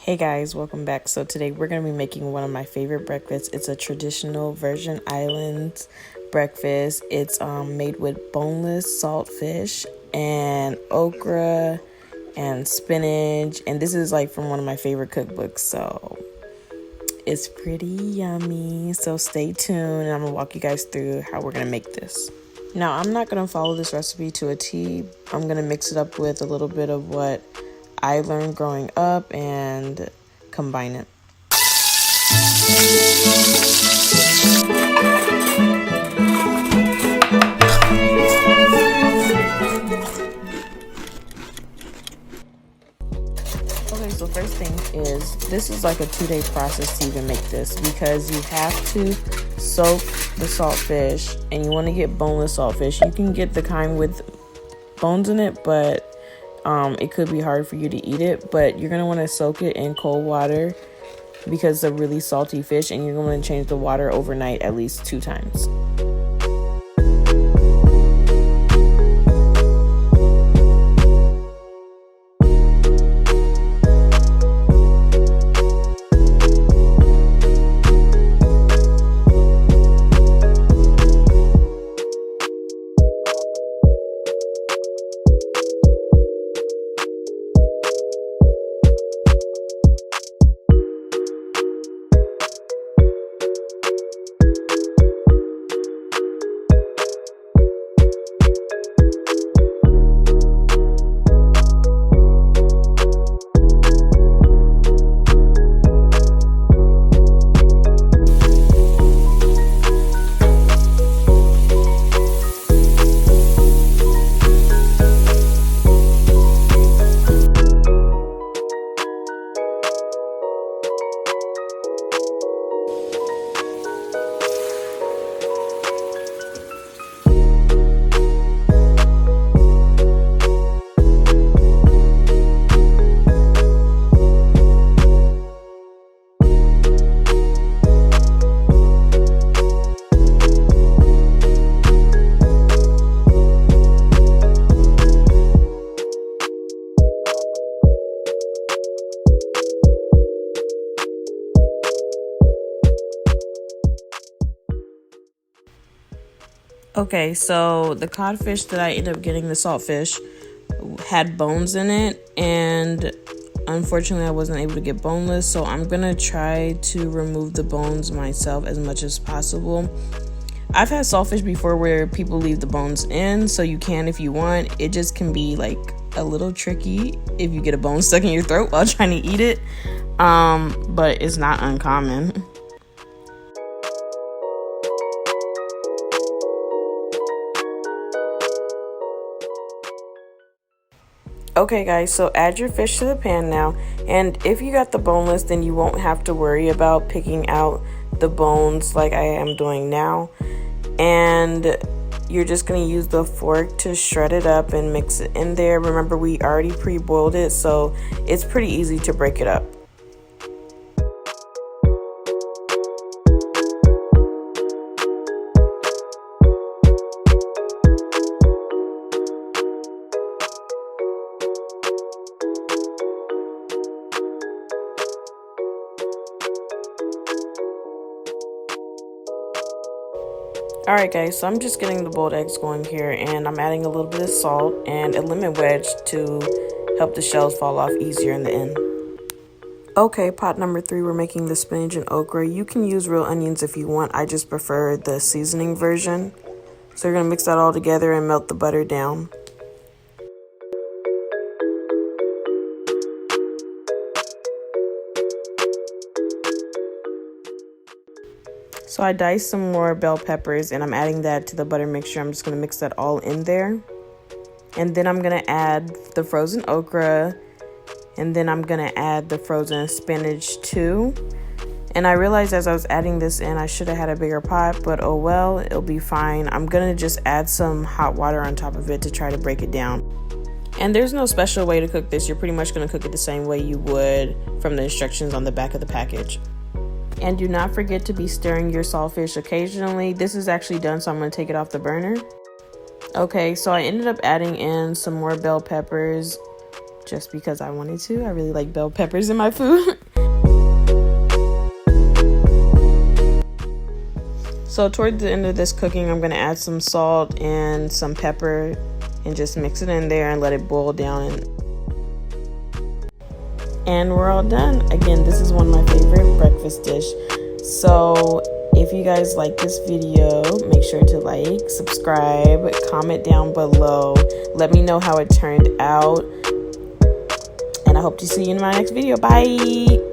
Hey guys, welcome back. So today we're going to be making one of my favorite breakfasts. It's a traditional Virgin Islands breakfast. It's made with boneless saltfish and okra and spinach. And this is like from one of my favorite cookbooks. So it's pretty yummy. So stay tuned and I'm going to walk you guys through how we're going to make this. Now, I'm not going to follow this recipe to a T. I'm going to mix it up with a little bit of what I learned growing up and combine it. Okay, so first thing is, this is like a 2-day process to even make this because you have to soak the saltfish and you want to get boneless saltfish. You can get the kind with bones in it, but it could be hard for you to eat it, but you're going to want to soak it in cold water because it's a really salty fish, and you're going to change the water overnight at least 2 times. Okay, so the codfish that I ended up getting, the saltfish, had bones in it, and unfortunately I wasn't able to get boneless, so I'm gonna try to remove the bones myself as much as possible. I've had saltfish before where people leave the bones in, so you can if you want. It just can be like a little tricky if you get a bone stuck in your throat while trying to eat it, but it's not uncommon. Okay guys, so add your fish to the pan now, and if you got the boneless, then you won't have to worry about picking out the bones like I am doing now, and you're just going to use the fork to shred it up and mix it in there. Remember, we already pre-boiled it, so it's pretty easy to break it up. Alright guys, so I'm just getting the boiled eggs going here, and I'm adding a little bit of salt and a lemon wedge to help the shells fall off easier in the end. Okay, pot number 3, we're making the spinach and okra. You can use real onions if you want. I just prefer the seasoning version. So you're going to mix that all together and melt the butter down. So I diced some more bell peppers and I'm adding that to the butter mixture. I'm just going to mix that all in there. And then I'm going to add the frozen okra. And then I'm going to add the frozen spinach too. And I realized as I was adding this in, I should have had a bigger pot, but oh well, it'll be fine. I'm going to just add some hot water on top of it to try to break it down. And there's no special way to cook this. You're pretty much going to cook it the same way you would from the instructions on the back of the package. And do not forget to be stirring your saltfish occasionally. This is actually done, so I'm going to take it off the burner. Okay, so I ended up adding in some more bell peppers just because I wanted to. I really like bell peppers in my food. So toward the end of this cooking, I'm going to add some salt and some pepper and just mix it in there and let it boil down. And we're all done. Again, this is one of my favorite breakfast dish. So if you guys like this video, make sure to like, subscribe, comment down below. Let me know how it turned out. And I hope to see you in my next video. Bye!